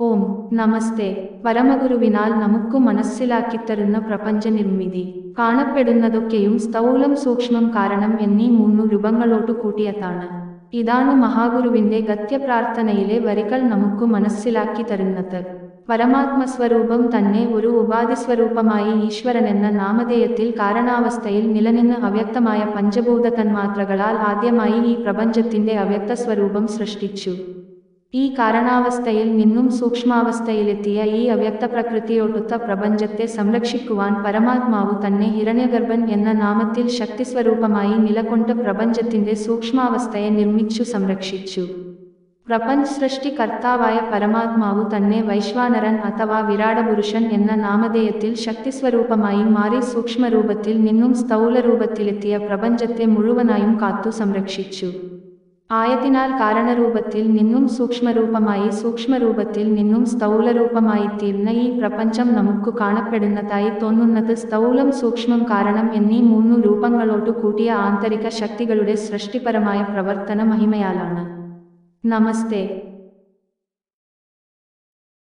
ഓം നമസ്തേ. പരമഗുരുവിനാൽ നമുക്കു മനസ്സിലാക്കിത്തരുന്ന പ്രപഞ്ച നിർമ്മിതി കാണപ്പെടുന്നതൊക്കെയും സ്ഥൂലം സൂക്ഷ്മം കാരണം എന്നീ മൂന്നു രൂപങ്ങളോട്ടു കൂട്ടിയതാണ്. ഇതാണ് മഹാഗുരുവിന്റെ ഗദ്യപ്രാർത്ഥനയിലെ വരികൾ നമുക്കു മനസ്സിലാക്കി തരുന്നത്. പരമാത്മസ്വരൂപം തന്നെ ഒരു ഉപാധിസ്വരൂപമായി ഈശ്വരനെന്ന നാമധേയത്തിൽ കാരണാവസ്ഥയിൽ നിലനിന്ന് അവ്യക്തമായ പഞ്ചഭൂത തന്മാത്രകളാൽ ആദ്യമായി ഈ പ്രപഞ്ചത്തിന്റെ അവ്യക്തസ്വരൂപം സൃഷ്ടിച്ചു. ഈ കാരണാവസ്ഥയിൽ നിന്നും സൂക്ഷ്മാവസ്ഥയിലെത്തിയ ഈ അവ്യക്ത പ്രകൃതിയോട്ടുത്ത പ്രപഞ്ചത്തെ സംരക്ഷിക്കുവാൻ പരമാത്മാവു തന്നെ ഹിരണ്യഗർഭൻ എന്ന നാമത്തിൽ ശക്തിസ്വരൂപമായി നിലകൊണ്ട് പ്രപഞ്ചത്തിന്റെ സൂക്ഷ്മാവസ്ഥയെ നിർമ്മിച്ചു സംരക്ഷിച്ചു. പ്രപഞ്ച സൃഷ്ടി കർത്താവായ പരമാത്മാവു തന്നെ വൈശ്വാനരൻ അഥവാ വിരാടപുരുഷൻ എന്ന നാമധേയത്തിൽ ശക്തിസ്വരൂപമായി മാറി സൂക്ഷ്മരൂപത്തിൽ നിന്നും സ്ഥൂലരൂപത്തിലെത്തിയ പ്രപഞ്ചത്തെ മുഴുവനായും കാത്തു സംരക്ഷിച്ചു. ആയതിനാൽ കാരണരൂപത്തിൽ നിന്നും സൂക്ഷ്മരൂപമായി സൂക്ഷ്മരൂപത്തിൽ നിന്നും സ്ഥൂലരൂപമായിത്തീർന്ന ഈ പ്രപഞ്ചം നമുക്ക് കാണപ്പെടുന്നതായി തോന്നുന്നത് സ്ഥൂലം സൂക്ഷ്മം കാരണം എന്നീ മൂന്നു രൂപങ്ങളോട്ടു കൂട്ടിയ ആന്തരിക ശക്തികളുടെ സൃഷ്ടിപരമായ പ്രവർത്തന മഹിമയാലാണ്. നമസ്തേ.